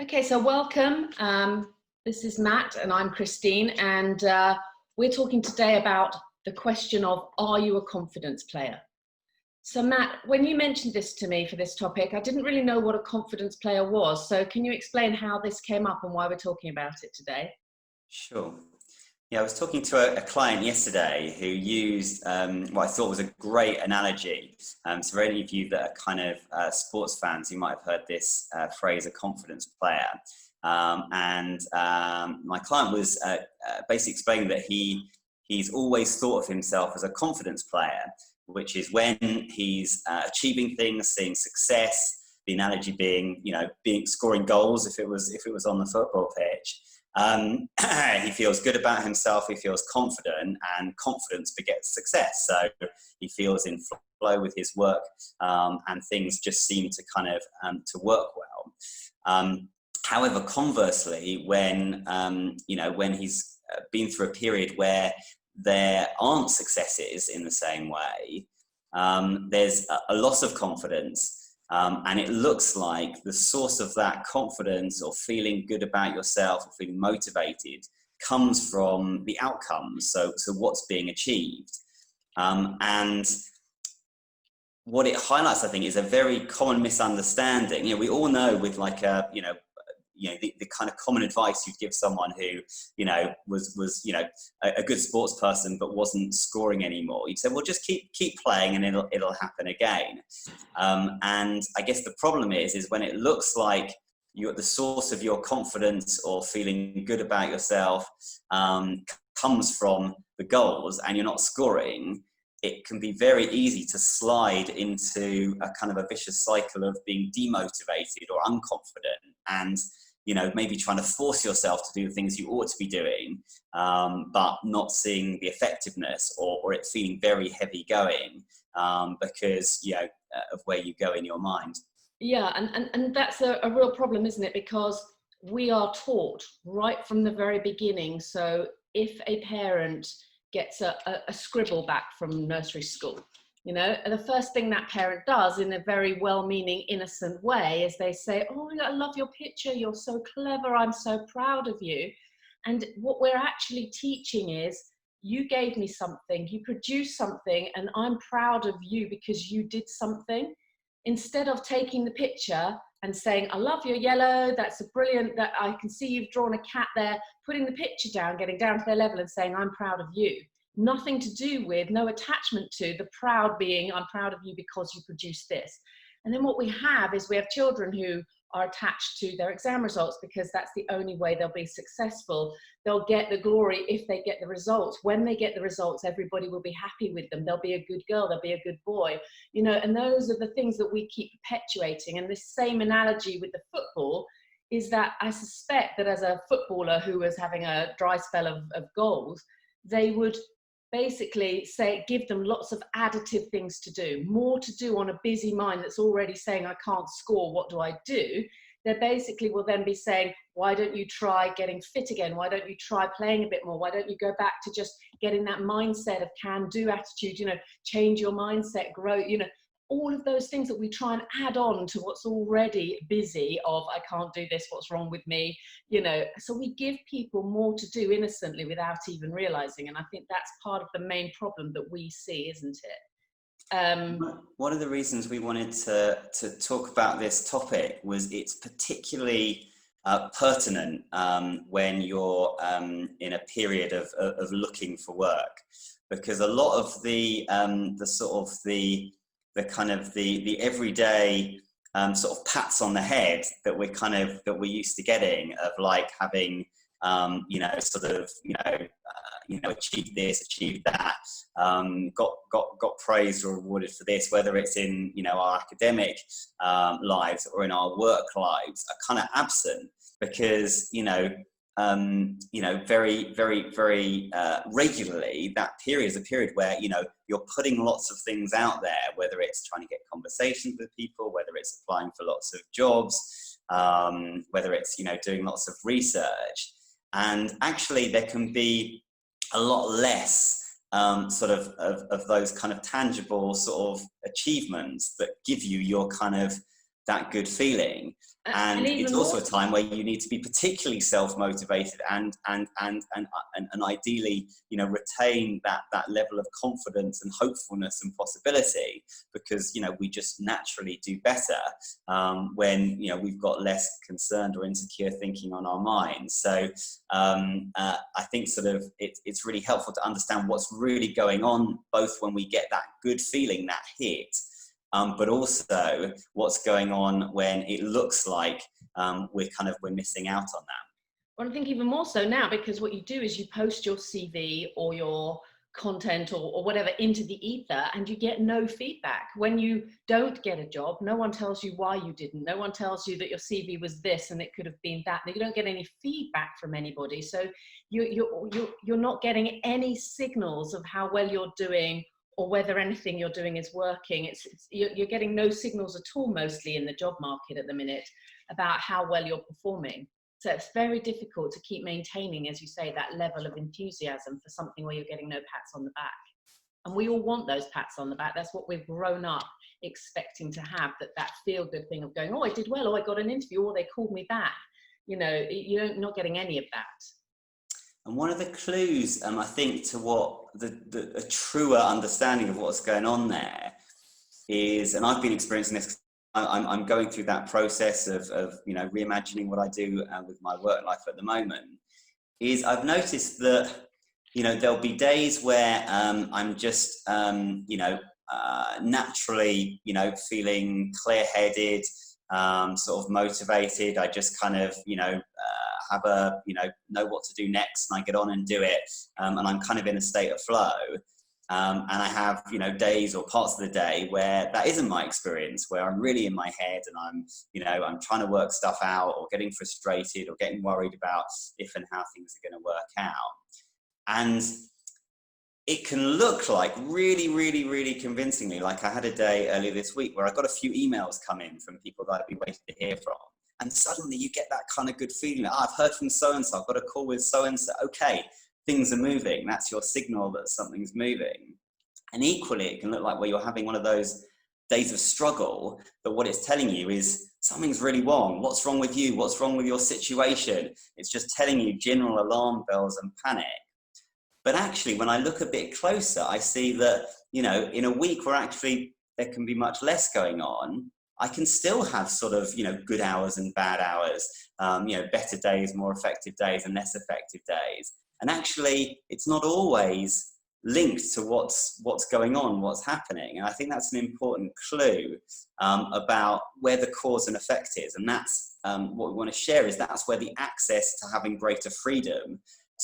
Okay, so welcome. This is Matt and I'm Christine, and we're talking today about the question of, are you a confidence player? So Matt, when you mentioned this to me for this topic, I didn't really know what a confidence player was. So can you explain how this came up and why we're talking about it today? Sure. Yeah, I was talking to a client yesterday who used what I thought was a great analogy. So for any of you that are kind of sports fans, you might have heard this phrase, a confidence player. My client was basically explaining that he's always thought of himself as a confidence player, which is when he's achieving things, seeing success. The analogy being, being scoring goals if it was on the football pitch. He feels good about himself, he feels confident, and confidence begets success. So he feels in flow with his work, and things just seem to kind of to work well. However, conversely, when he's been through a period where there aren't successes in the same way, there's a loss of confidence. And it looks like the source of that confidence or feeling good about yourself or feeling motivated comes from the outcomes. So what's being achieved. And what it highlights, I think, is a very common misunderstanding. We all know with like the kind of common advice you'd give someone who, was a good sports person but wasn't scoring anymore. You'd say, well, just keep playing and it'll happen again. And I guess the problem is when it looks like you're the source of your confidence or feeling good about yourself comes from the goals and you're not scoring, it can be very easy to slide into a kind of a vicious cycle of being demotivated or unconfident and maybe trying to force yourself to do the things you ought to be doing, but not seeing the effectiveness or it feeling very heavy going because of where you go in your mind. Yeah, and that's a real problem, isn't it? Because we are taught right from the very beginning. So if a parent gets a scribble back from nursery school, the first thing that parent does in a very well-meaning, innocent way is they say, oh, I love your picture, you're so clever, I'm so proud of you. And what we're actually teaching is, you gave me something, you produced something, and I'm proud of you because you did something. Instead of taking the picture and saying, I love your yellow, that's a brilliant, that I can see you've drawn a cat there, putting the picture down, getting down to their level and saying, I'm proud of you. Nothing to do with, no attachment to the proud being, I'm proud of you because you produced this. And then what we have is we have children who are attached to their exam results because that's the only way they'll be successful. They'll get the glory if they get the results. When they get the results, everybody will be happy with them. They'll be a good girl, they'll be a good boy. And those are the things that we keep perpetuating. And this same analogy with the football is that I suspect that as a footballer who was having a dry spell of goals, they would basically say, give them lots of additive things to do, more to do on a busy mind that's already saying, I can't score, what do I do? They basically will then be saying, why don't you try getting fit again? Why don't you try playing a bit more? Why don't you go back to just getting that mindset of can-do attitude, change your mindset, grow, all of those things that we try and add on to what's already busy of, I can't do this, what's wrong with me, so we give people more to do innocently without even realizing. And I think that's part of the main problem that we see, isn't it? One of the reasons we wanted to talk about this topic was it's particularly pertinent when you're in a period of looking for work, because a lot of the everyday sort of pats on the head that we're used to getting, of like having achieved this, achieved that, got praised or rewarded for this, whether it's in our academic lives or in our work lives, are kind of absent because very, very, very regularly, that period is a period where, you're putting lots of things out there, whether it's trying to get conversations with people, whether it's applying for lots of jobs, whether it's, doing lots of research. And actually there can be a lot less of those kind of tangible sort of achievements that give you your kind of that good feeling. And And it's even also more, a time where you need to be particularly self-motivated and ideally, you know, retain that level of confidence and hopefulness and possibility, because, you know, we just naturally do better when, you know, we've got less concerned or insecure thinking on our minds. So I think sort of it's really helpful to understand what's really going on, both when we get that good feeling, that hit, but also what's going on when it looks like we're missing out on that. well, I think even more so now, because what you do is you post your CV or your content or whatever into the ether, and you get no feedback. When you don't get a job, no one tells you why you didn't. No one tells you that your CV was this and it could have been that. You don't get any feedback from anybody. So you're not getting any signals of how well you're doing or whether anything you're doing is working. You're getting no signals at all, mostly in the job market at the minute, about how well you're performing. So it's very difficult to keep maintaining, as you say, that level of enthusiasm for something where you're getting no pats on the back. And we all want those pats on the back. That's what we've grown up expecting to have, that feel-good thing of going, oh, I did well, or I got an interview, or they called me back. You know, you're not getting any of that. And one of the clues, I think, to what a truer understanding of what's going on there is, and I've been experiencing this, I'm going through that process of you know, reimagining what I do with my work life at the moment, is I've noticed that, you know, there'll be days where I'm just, you know, naturally, you know, feeling clear-headed, sort of motivated. I just kind of, you know, have a, you know what to do next, and I get on and do it, and I'm kind of in a state of flow. And I have, you know, days or parts of the day where that isn't my experience, where I'm really in my head and I'm, you know, I'm trying to work stuff out, or getting frustrated, or getting worried about if and how things are going to work out. And it can look like really convincingly, like I had a day earlier this week where I got a few emails come in from people that I've been waiting to hear from. And suddenly you get that kind of good feeling. Oh, I've heard from so-and-so, I've got a call with so-and-so. Okay, things are moving. That's your signal that something's moving. And equally, it can look like where you're having one of those days of struggle, but what it's telling you is something's really wrong. What's wrong with you? What's wrong with your situation? It's just telling you general alarm bells and panic. But actually, when I look a bit closer, I see that, you know, in a week where actually there can be much less going on, I can still have sort of, you know, good hours and bad hours, you know, better days, more effective days, and less effective days. And actually, it's not always linked to what's going on, what's happening. And I think that's an important clue about where the cause and effect is. And that's what we want to share, is that's where the access to having greater freedom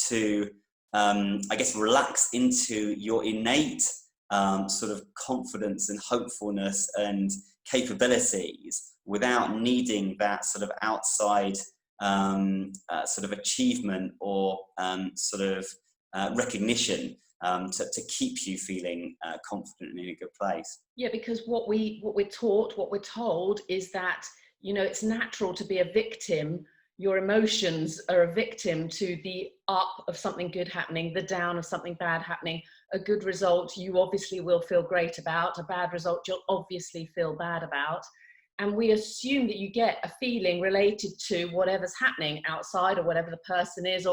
to, I guess, relax into your innate sort of confidence and hopefulness and capabilities without needing that sort of outside sort of achievement or sort of recognition to keep you feeling confident and in a good place. Yeah, because what we're taught, what we're told is that, you know, it's natural to be a victim. Your emotions are a victim to the up of something good happening, the down of something bad happening. A good result you obviously will feel great about, a bad result you'll obviously feel bad about. And we assume that you get a feeling related to whatever's happening outside, or whatever the person is,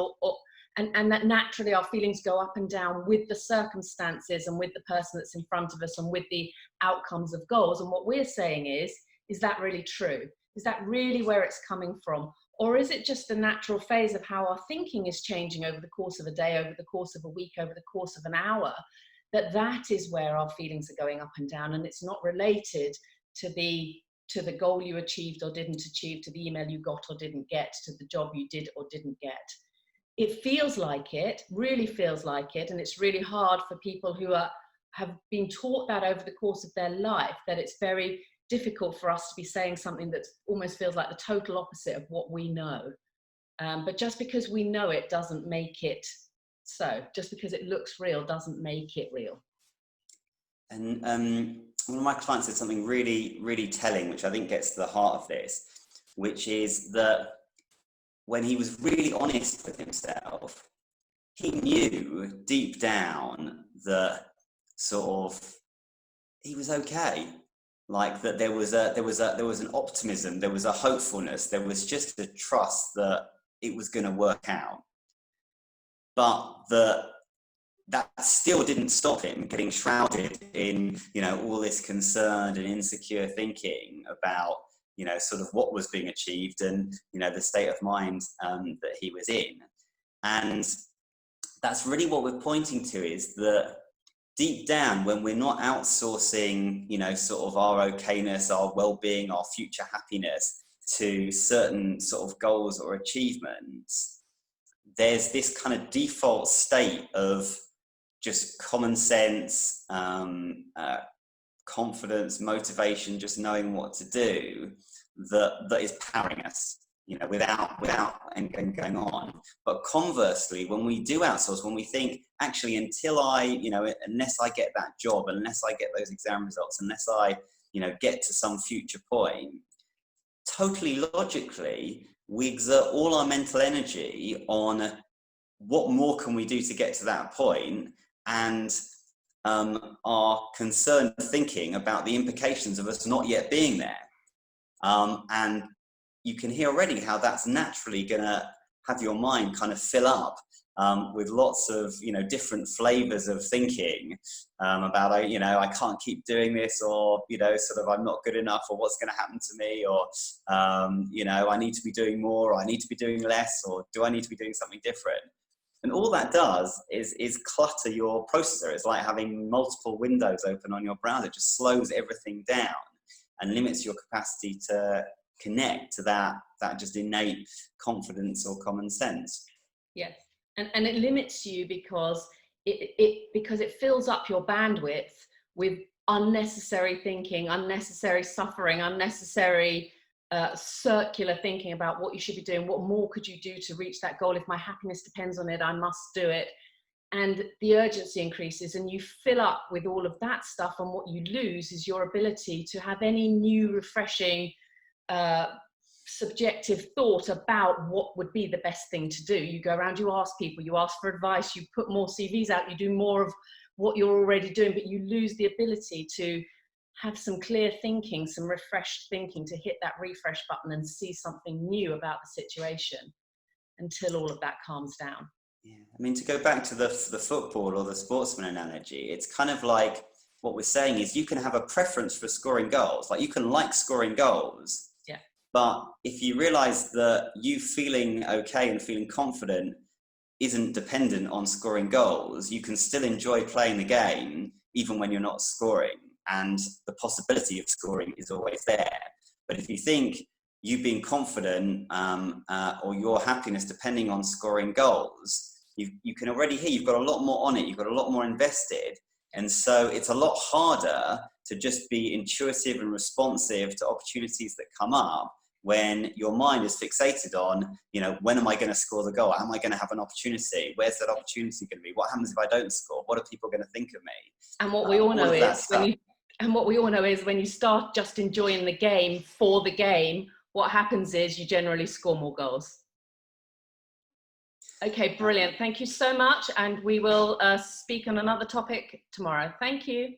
and that naturally our feelings go up and down with the circumstances and with the person that's in front of us and with the outcomes of goals. And what we're saying is that really true? Is that really where it's coming from? Or is it just the natural phase of how our thinking is changing over the course of a day, over the course of a week, over the course of an hour, that is where our feelings are going up and down, and it's not related to the goal you achieved or didn't achieve, to the email you got or didn't get, to the job you did or didn't get. It feels like it, really feels like it, and it's really hard for people who have been taught that over the course of their life, that it's very difficult for us to be saying something that almost feels like the total opposite of what we know. But just because we know it doesn't make it so. Just because it looks real doesn't make it real. And one of my clients said something really telling, which I think gets to the heart of this, which is that when he was really honest with himself, he knew deep down that sort of he was okay. like that there was an optimism, there was a hopefulness, there was just a trust that it was going to work out. But that still didn't stop him getting shrouded in, all this concerned and insecure thinking about, sort of what was being achieved and, the state of mind that he was in. And that's really what we're pointing to, is that deep down, when we're not outsourcing, sort of our okayness, our well-being, our future happiness to certain sort of goals or achievements, there's this kind of default state of just common sense, confidence, motivation, just knowing what to do, that is powering us, without anything going on. But conversely, when we do outsource, when we think, actually, until unless I get that job, unless I get those exam results, unless I, get to some future point, totally logically, we exert all our mental energy on what more can we do to get to that point, and are concerned thinking about the implications of us not yet being there. And you can hear already how that's naturally going to have your mind kind of fill up with lots of, different flavors of thinking about, I can't keep doing this, or, sort of I'm not good enough, or what's going to happen to me, or, I need to be doing more, or I need to be doing less, or do I need to be doing something different? And all that does is clutter your processor. It's like having multiple windows open on your browser. It just slows everything down and limits your capacity to connect to that just innate confidence or common sense. Yes, and it limits you because it fills up your bandwidth with unnecessary thinking, unnecessary suffering, unnecessary circular thinking about what you should be doing. What more could you do to reach that goal? If my happiness depends on it, I must do it. And the urgency increases, and you fill up with all of that stuff, and what you lose is your ability to have any new, refreshing, subjective thought about what would be the best thing to do. You go around, you ask people, you ask for advice, you put more CVs out, you do more of what you're already doing, but you lose the ability to have some clear thinking, some refreshed thinking, to hit that refresh button and see something new about the situation until all of that calms down. Yeah, I mean, to go back to the football or the sportsman analogy, it's kind of like what we're saying is you can have a preference for scoring goals. Like, you can like scoring goals, yeah. But if you realize that you feeling okay and feeling confident isn't dependent on scoring goals, you can still enjoy playing the game even when you're not scoring. And the possibility of scoring is always there. But if you think you being confident or your happiness depending on scoring goals, you can already hear you've got a lot more on it, you've got a lot more invested. And so it's a lot harder to just be intuitive and responsive to opportunities that come up when your mind is fixated on, when am I going to score the goal? Am I going to have an opportunity? Where's that opportunity going to be? What happens if I don't score? What are people going to think of me? And what we all know is when you start just enjoying the game for the game, what happens is you generally score more goals. Okay, brilliant. Thank you so much. And we will speak on another topic tomorrow. Thank you.